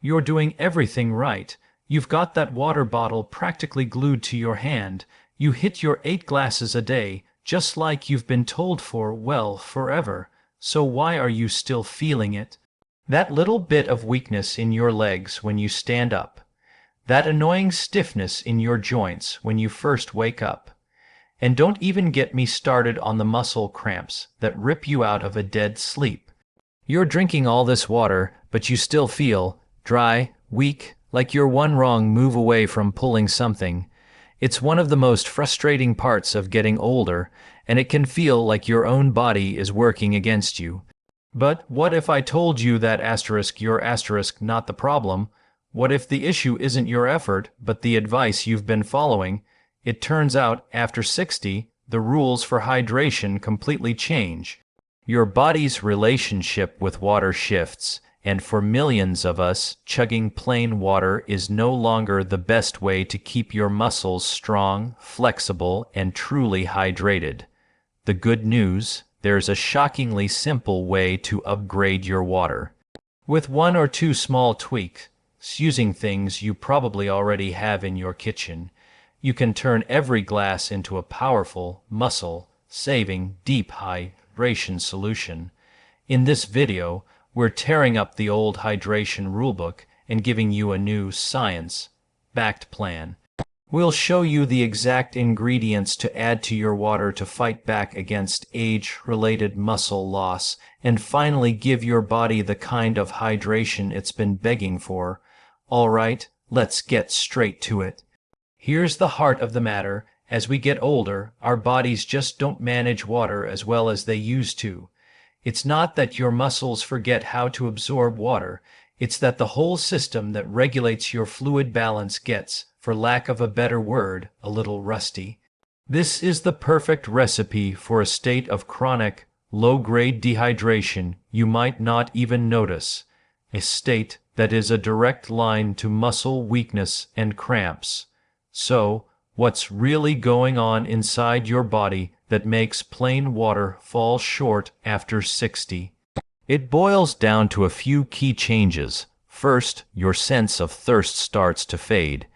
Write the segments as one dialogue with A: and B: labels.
A: You're doing everything right. You've got that water bottle practically glued to your hand. You hit your 8 glasses a day, just like you've been told for, well, forever. So why are you still feeling it? That little bit of weakness in your legs when you stand up. That annoying stiffness in your joints when you first wake up. And don't even get me started on the muscle cramps that rip you out of a dead sleep. You're drinking all this water, but you still feel dry, weak, like you're one wrong move away from pulling something. It's one of the most frustrating parts of getting older, and it can feel like your own body is working against you. But what if I told you that you're not the problem? What if the issue isn't your effort, but the advice you've been following? It turns out, after 60, the rules for hydration completely change. Your body's relationship with water shifts, and for millions of us, chugging plain water is no longer the best way to keep your muscles strong, flexible, and truly hydrated. The good news: there's a shockingly simple way to upgrade your water. With 1 or 2 small tweaks, using things you probably already have in your kitchen, you can turn every glass into a powerful, muscle-saving, deep hydration solution. In this video, we're tearing up the old hydration rulebook and giving you a new science-backed plan. We'll show you the exact ingredients to add to your water to fight back against age-related muscle loss and finally give your body the kind of hydration it's been begging for. All right, let's get straight to it. Here's the heart of the matter. As we get older, our bodies just don't manage water as well as they used to. It's not that your muscles forget how to absorb water. It's that the whole system that regulates your fluid balance gets, for lack of a better word, a little rusty. This is the perfect recipe for a state of chronic, low-grade dehydration you might not even notice, a state that is a direct line to muscle weakness and cramps. So, what's really going on inside your body that makes plain water fall short after 60? It boils down to a few key changes. First, your sense of thirst starts to fade.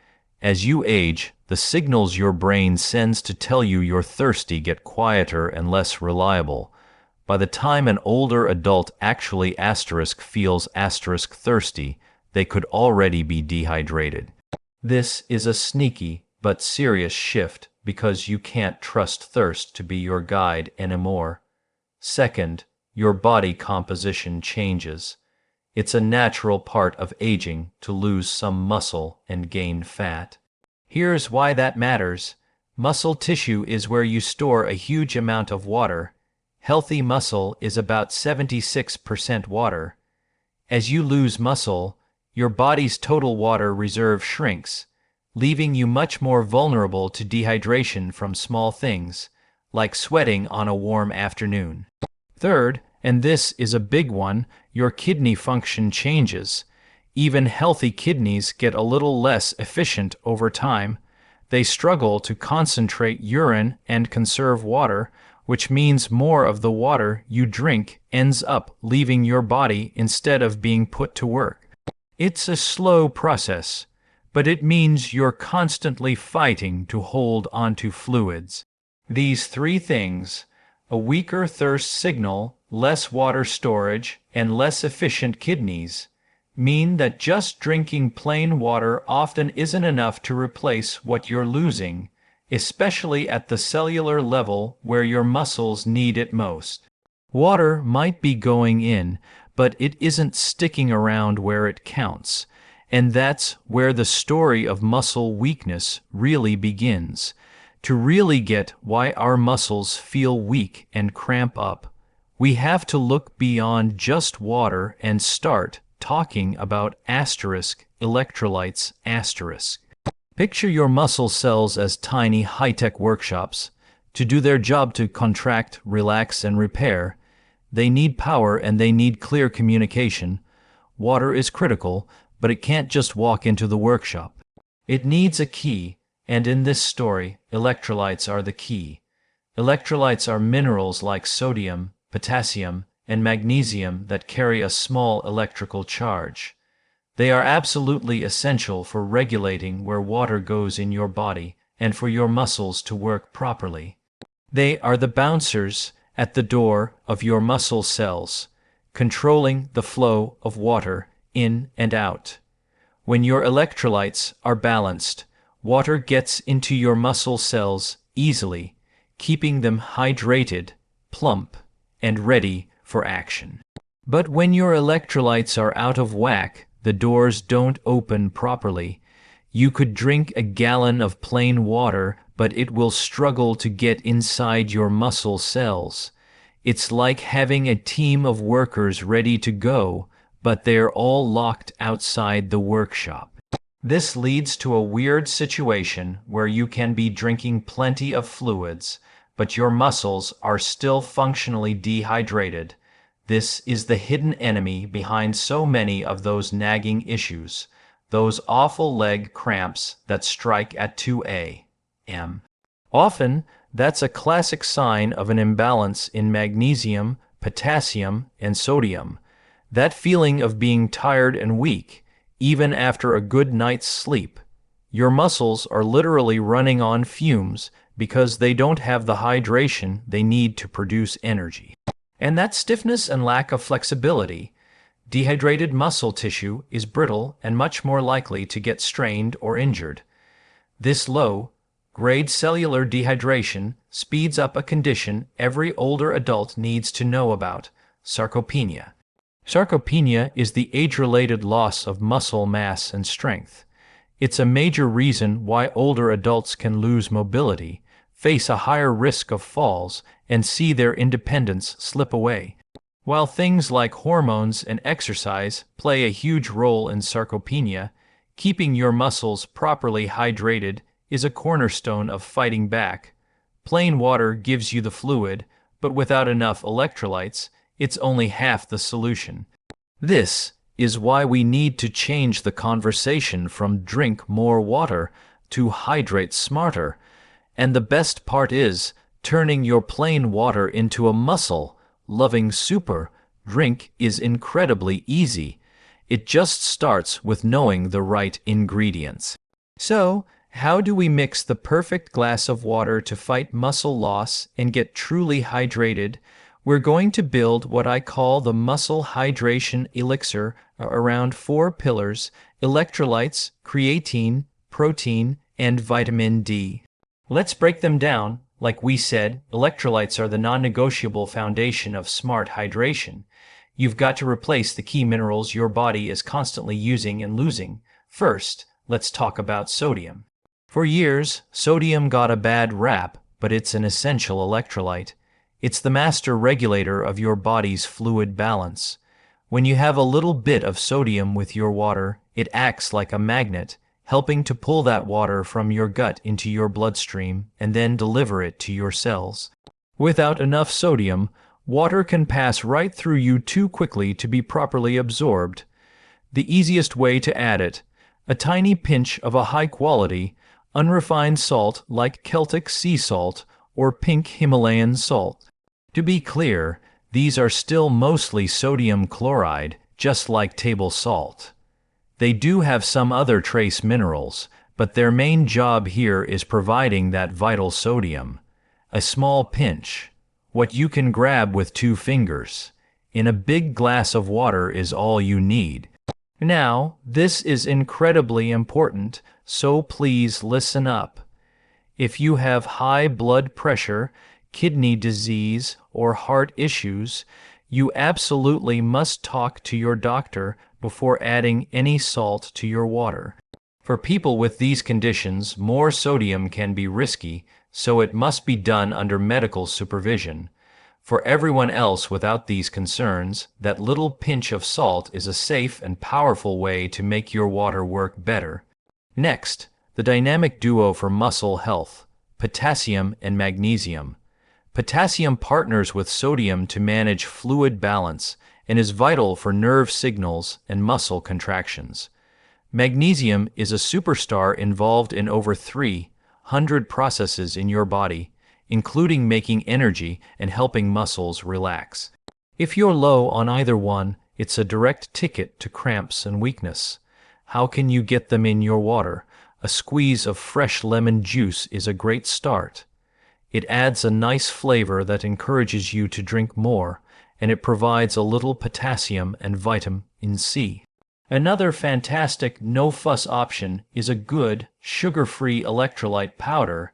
A: As you age, the signals your brain sends to tell you you're thirsty get quieter and less reliable. By the time an older adult actually feels thirsty, they could already be dehydrated. This is a sneaky but serious shift because you can't trust thirst to be your guide anymore. Second, your body composition changes. It's a natural part of aging to lose some muscle and gain fat. Here's why that matters. Muscle tissue is where you store a huge amount of water. Healthy muscle is about 76% water. As you lose muscle, your body's total water reserve shrinks, leaving you much more vulnerable to dehydration from small things, like sweating on a warm afternoon. Third, and this is a big one, your kidney function changes. Even healthy kidneys get a little less efficient over time. They struggle to concentrate urine and conserve water, which means more of the water you drink ends up leaving your body instead of being put to work. It's a slow process, but it means you're constantly fighting to hold onto fluids. These 3 things, a weaker thirst signal, less water storage, and less efficient kidneys, mean that just drinking plain water often isn't enough to replace what you're losing, especially at the cellular level where your muscles need it most. Water might be going in, but it isn't sticking around where it counts, and that's where the story of muscle weakness really begins. To really get why our muscles feel weak and cramp up, we have to look beyond just water and start talking about electrolytes. Picture your muscle cells as tiny high-tech workshops. To do their job to contract, relax, and repair, they need power and they need clear communication. Water is critical, but it can't just walk into the workshop. It needs a key, and in this story, electrolytes are the key. Electrolytes are minerals like sodium, potassium, and magnesium that carry a small electrical charge. They are absolutely essential for regulating where water goes in your body and for your muscles to work properly. They are the bouncers at the door of your muscle cells, controlling the flow of water in and out. When your electrolytes are balanced, water gets into your muscle cells easily, keeping them hydrated, plump, and ready for action. But when your electrolytes are out of whack, the doors don't open properly. You could drink a gallon of plain water, but it will struggle to get inside your muscle cells. It's like having a team of workers ready to go, but they're all locked outside the workshop. This leads to a weird situation where you can be drinking plenty of fluids, but your muscles are still functionally dehydrated. This is the hidden enemy behind so many of those nagging issues, those awful leg cramps that strike at 2 a.m. Often, that's a classic sign of an imbalance in magnesium, potassium, and sodium. That feeling of being tired and weak, even after a good night's sleep. Your muscles are literally running on fumes because they don't have the hydration they need to produce energy. And that stiffness and lack of flexibility. Dehydrated muscle tissue is brittle and much more likely to get strained or injured. This low-grade cellular dehydration speeds up a condition every older adult needs to know about: sarcopenia. Sarcopenia is the age-related loss of muscle mass and strength. It's a major reason why older adults can lose mobility, face a higher risk of falls, and see their independence slip away. While things like hormones and exercise play a huge role in sarcopenia, keeping your muscles properly hydrated is a cornerstone of fighting back. Plain water gives you the fluid, but without enough electrolytes, it's only half the solution. This is why we need to change the conversation from drink more water to hydrate smarter. And the best part is, turning your plain water into a muscle-loving super drink is incredibly easy. It just starts with knowing the right ingredients. So, how do we mix the perfect glass of water to fight muscle loss and get truly hydrated? We're going to build what I call the muscle hydration elixir around 4 pillars: electrolytes, creatine, protein, and vitamin D. Let's break them down. Like we said, electrolytes are the non-negotiable foundation of smart hydration. You've got to replace the key minerals your body is constantly using and losing. First, let's talk about sodium. For years, sodium got a bad rap, but it's an essential electrolyte. It's the master regulator of your body's fluid balance. When you have a little bit of sodium with your water, it acts like a magnet, helping to pull that water from your gut into your bloodstream and then deliver it to your cells. Without enough sodium, water can pass right through you too quickly to be properly absorbed. The easiest way to add it: a tiny pinch of a high-quality, unrefined salt like Celtic sea salt or pink Himalayan salt. To be clear, these are still mostly sodium chloride, just like table salt. They do have some other trace minerals, but their main job here is providing that vital sodium. A small pinch, what you can grab with 2 fingers, in a big glass of water is all you need. Now, this is incredibly important, so please listen up. If you have high blood pressure, kidney disease, or heart issues, you absolutely must talk to your doctor before adding any salt to your water. For people with these conditions, more sodium can be risky, so it must be done under medical supervision. For everyone else without these concerns, that little pinch of salt is a safe and powerful way to make your water work better. Next, the dynamic duo for muscle health: potassium and magnesium. Potassium partners with sodium to manage fluid balance and is vital for nerve signals and muscle contractions. Magnesium is a superstar involved in over 300 processes in your body, including making energy and helping muscles relax. If you're low on either one, it's a direct ticket to cramps and weakness. How can you get them in your water? A squeeze of fresh lemon juice is a great start. It adds a nice flavor that encourages you to drink more, and it provides a little potassium and vitamin C. Another fantastic no-fuss option is a good, sugar-free electrolyte powder.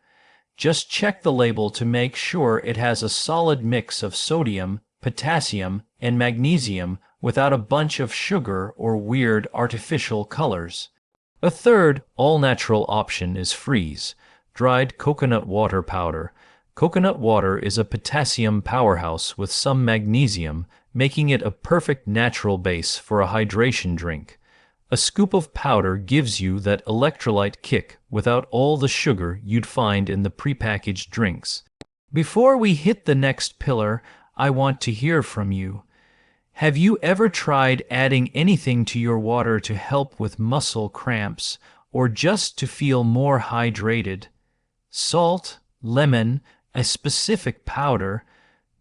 A: Just check the label to make sure it has a solid mix of sodium, potassium, and magnesium without a bunch of sugar or weird artificial colors. A third, all-natural option is Freeze, dried coconut water powder. Coconut water is a potassium powerhouse with some magnesium, making it a perfect natural base for a hydration drink. A scoop of powder gives you that electrolyte kick without all the sugar you'd find in the prepackaged drinks. Before we hit the next pillar, I want to hear from you. Have you ever tried adding anything to your water to help with muscle cramps or just to feel more hydrated? Salt, lemon, a specific powder?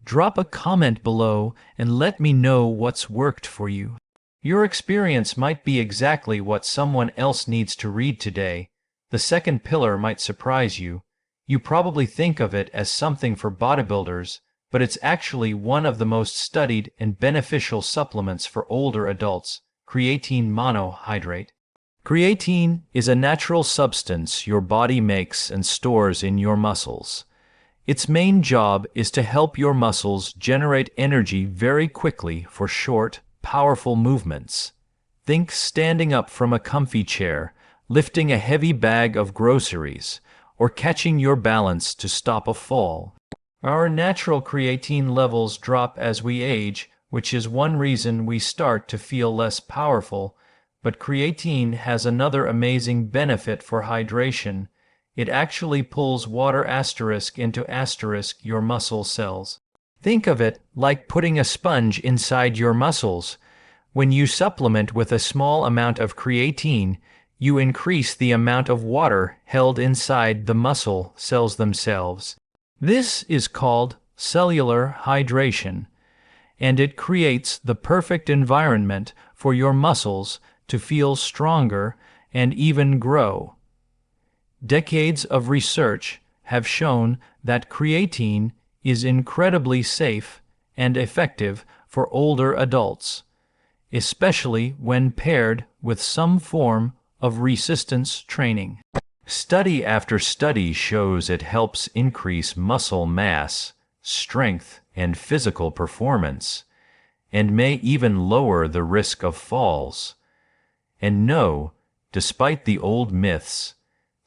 A: Drop a comment below and let me know what's worked for you. Your experience might be exactly what someone else needs to read today. The second pillar might surprise you. You probably think of it as something for bodybuilders, but it's actually one of the most studied and beneficial supplements for older adults, creatine monohydrate. Creatine is a natural substance your body makes and stores in your muscles. Its main job is to help your muscles generate energy very quickly for short, powerful movements. Think standing up from a comfy chair, lifting a heavy bag of groceries, or catching your balance to stop a fall. Our natural creatine levels drop as we age, which is one reason we start to feel less powerful, but creatine has another amazing benefit for hydration. It actually pulls water into your muscle cells. Think of it like putting a sponge inside your muscles. When you supplement with a small amount of creatine, you increase the amount of water held inside the muscle cells themselves. This is called cellular hydration, and it creates the perfect environment for your muscles to feel stronger and even grow. Decades of research have shown that creatine is incredibly safe and effective for older adults, especially when paired with some form of resistance training. Study after study shows it helps increase muscle mass, strength, and physical performance, and may even lower the risk of falls. And no, despite the old myths,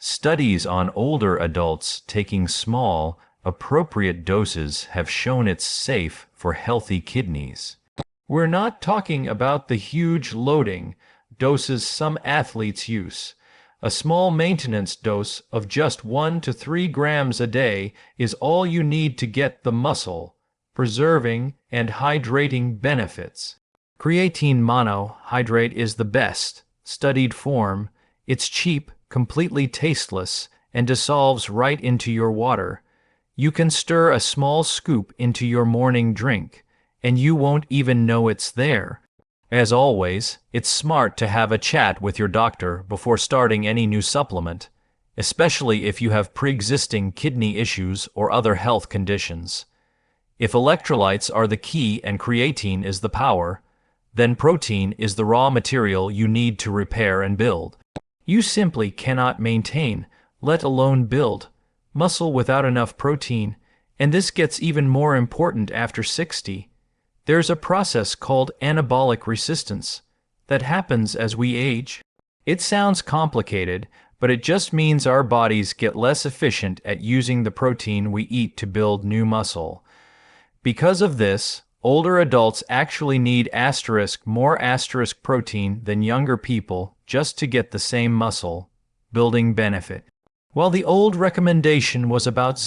A: studies on older adults taking small, appropriate doses have shown it's safe for healthy kidneys. We're not talking about the huge loading doses some athletes use. A small maintenance dose of just 1 to 3 grams a day is all you need to get the muscle preserving and hydrating benefits. Creatine monohydrate is the best studied form. It's cheap, completely tasteless, and dissolves right into your water. You can stir a small scoop into your morning drink, and you won't even know it's there. As always, it's smart to have a chat with your doctor before starting any new supplement, especially if you have pre-existing kidney issues or other health conditions. If electrolytes are the key and creatine is the power, then protein is the raw material you need to repair and build. You simply cannot maintain, let alone build, muscle without enough protein, and this gets even more important after 60. There's a process called anabolic resistance that happens as we age. It sounds complicated, but it just means our bodies get less efficient at using the protein we eat to build new muscle. Because of this, older adults actually need more protein than younger people just to get the same muscle building benefit. While the old recommendation was about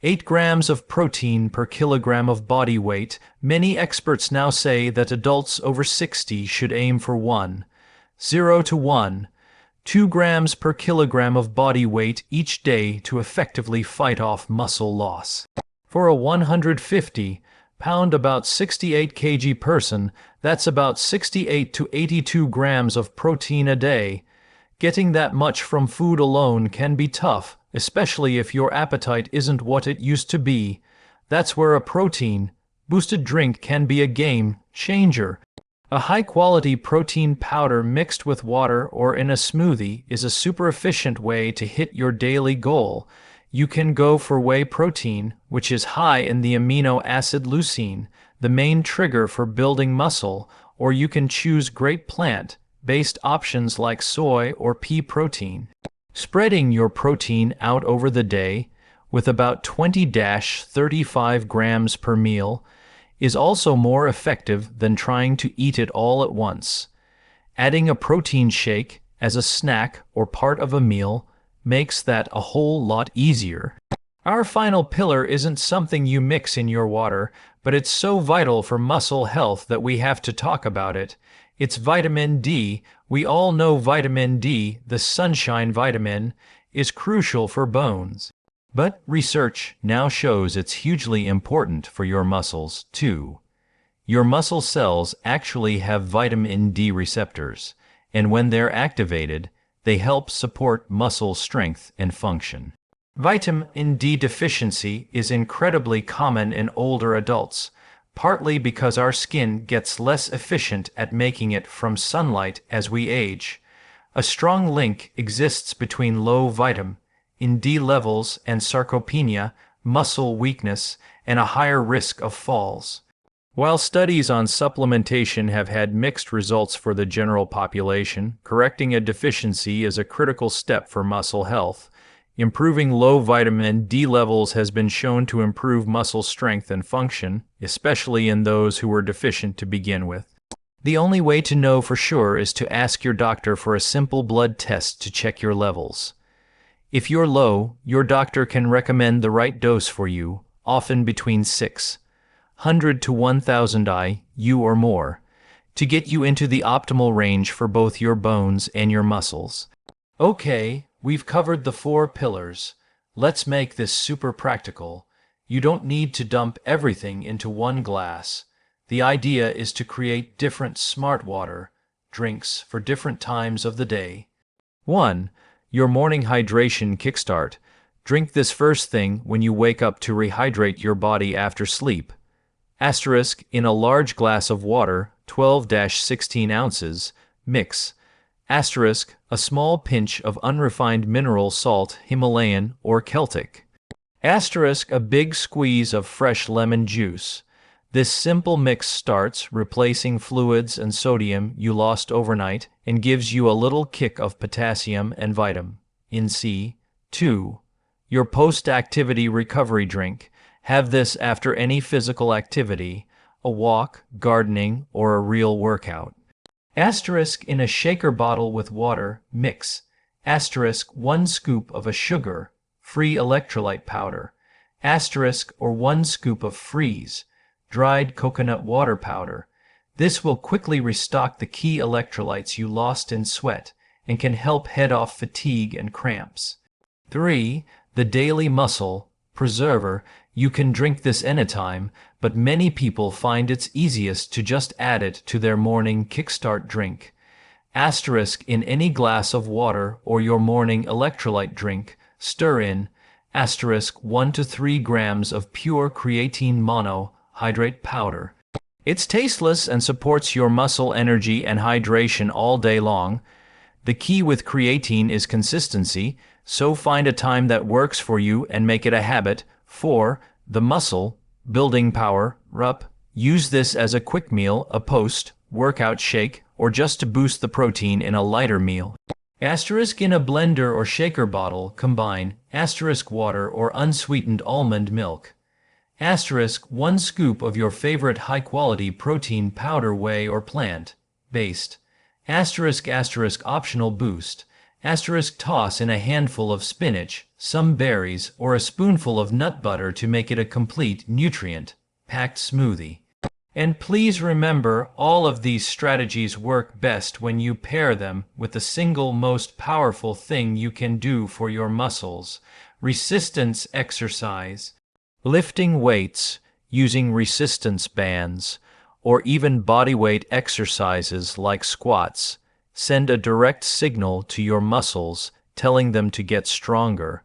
A: 8 grams of protein per kilogram of body weight, many experts now say that adults over 60 should aim for 0 to 2 grams per kilogram of body weight each day to effectively fight off muscle loss. For a 150 pound about 68 kg person, that's about 68 to 82 grams of protein a day. Getting that much from food alone can be tough, especially if your appetite isn't what it used to be. That's where a protein-boosted drink can be a game changer. A high-quality protein powder mixed with water or in a smoothie is a super efficient way to hit your daily goal. You can go for whey protein, which is high in the amino acid leucine, the main trigger for building muscle, or you can choose great plant-based options like soy or pea protein. Spreading your protein out over the day, with about 20-35 grams per meal, is also more effective than trying to eat it all at once. Adding a protein shake as a snack or part of a meal makes that a whole lot easier. Our final pillar isn't something you mix in your water, but it's so vital for muscle health that we have to talk about it. It's vitamin D. We all know vitamin D, the sunshine vitamin, is crucial for bones. But research now shows it's hugely important for your muscles, too. Your muscle cells actually have vitamin D receptors, and when they're activated, they help support muscle strength and function. Vitamin D deficiency is incredibly common in older adults, partly because our skin gets less efficient at making it from sunlight as we age. A strong link exists between low vitamin D levels and sarcopenia, muscle weakness, and a higher risk of falls. While studies on supplementation have had mixed results for the general population, correcting a deficiency is a critical step for muscle health. Improving low vitamin D levels has been shown to improve muscle strength and function, especially in those who were deficient to begin with. The only way to know for sure is to ask your doctor for a simple blood test to check your levels. If you're low, your doctor can recommend the right dose for you, often between 600 to 1000 IU or more, to get you into the optimal range for both your bones and your muscles. Okay, we've covered the 4 pillars. Let's make this super practical. You don't need to dump everything into one glass. The idea is to create different smart water drinks for different times of the day. 1. Your morning hydration kickstart. Drink this first thing when you wake up to rehydrate your body after sleep. Asterisk in a large glass of water, 12-16 ounces, mix. Asterisk a small pinch of unrefined mineral salt, Himalayan or Celtic. Asterisk a big squeeze of fresh lemon juice. This simple mix starts replacing fluids and sodium you lost overnight and gives you a little kick of potassium and vitamin C. 2. Your post-activity recovery drink. Have this after any physical activity, a walk, gardening, or a real workout. Asterisk in a shaker bottle with water, mix. Asterisk 1 scoop of a sugar-free electrolyte powder. Asterisk or 1 scoop of freeze dried coconut water powder. This will quickly restock the key electrolytes you lost in sweat and can help head off fatigue and cramps. 3. The Daily Muscle Preserver. You can drink this anytime, but many people find it's easiest to just add it to their morning kickstart drink. Asterisk in any glass of water or your morning electrolyte drink, stir in asterisk 1 to 3 grams of pure creatine monohydrate powder. It's tasteless and supports your muscle energy and hydration all day long. The key with creatine is consistency, so find a time that works for you and make it a habit. 4. The muscle building power up. Use this as a quick meal, a post-workout shake, or just to boost the protein in a lighter meal. Asterisk in a blender or shaker bottle, combine asterisk water or unsweetened almond milk. Asterisk 1 scoop of your favorite high-quality protein powder, whey or plant-based. Asterisk optional boost. Asterisk toss in a handful of spinach, some berries, or a spoonful of nut butter to make it a complete nutrient-packed smoothie. And please remember, all of these strategies work best when you pair them with the single most powerful thing you can do for your muscles: resistance exercise. Lifting weights. using resistance bands, or even bodyweight exercises like squats, send a direct signal to your muscles telling them to get stronger.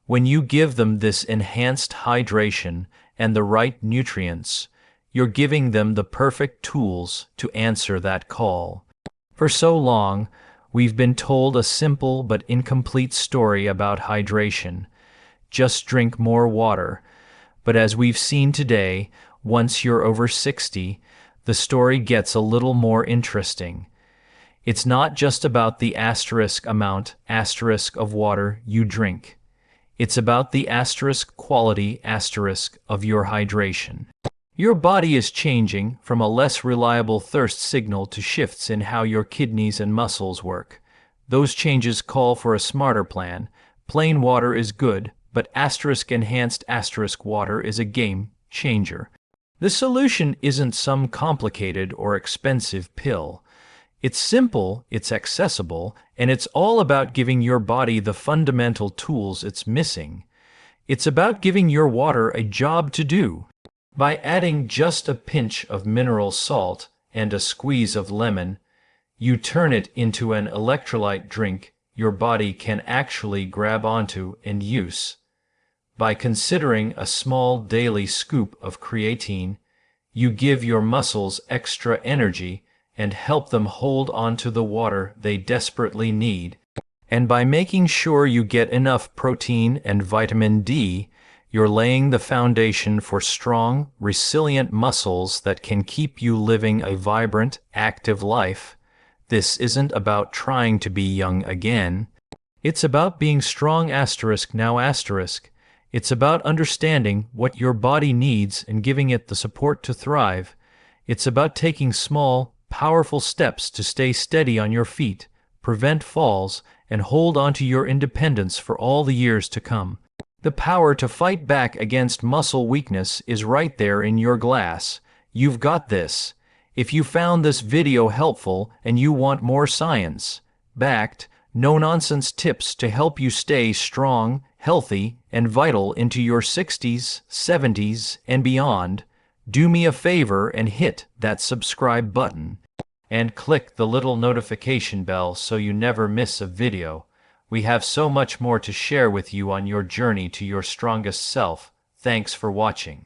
A: When you give them this enhanced hydration and the right nutrients, you're giving them the perfect tools to answer that call. For so long, we've been told a simple but incomplete story about hydration. Just drink more water. But as we've seen today, once you're over 60, the story gets a little more interesting. It's not just about the amount of water you drink. It's about the quality of your hydration. Your body is changing from a less reliable thirst signal to shifts in how your kidneys and muscles work. Those changes call for a smarter plan. Plain water is good, but enhanced water is a game changer. The solution isn't some complicated or expensive pill. It's simple, it's accessible, and it's all about giving your body the fundamental tools it's missing. It's about giving your water a job to do. By adding just a pinch of mineral salt and a squeeze of lemon, you turn it into an electrolyte drink your body can actually grab onto and use. By considering a small daily scoop of creatine, you give your muscles extra energy and help them hold onto the water they desperately need. And by making sure you get enough protein and vitamin D, you're laying the foundation for strong, resilient muscles that can keep you living a vibrant, active life. This isn't about trying to be young again. It's about being strong now. It's about understanding what your body needs and giving it the support to thrive. It's about taking small, powerful steps to stay steady on your feet, prevent falls, and hold onto your independence for all the years to come. The power to fight back against muscle weakness is right there in your glass. You've got this. If you found this video helpful and you want more science-backed, no-nonsense tips to help you stay strong, healthy, and vital into your 60s, 70s, and beyond, do me a favor and hit that subscribe button. And click the little notification bell so you never miss a video. We have so much more to share with you on your journey to your strongest self. Thanks for watching.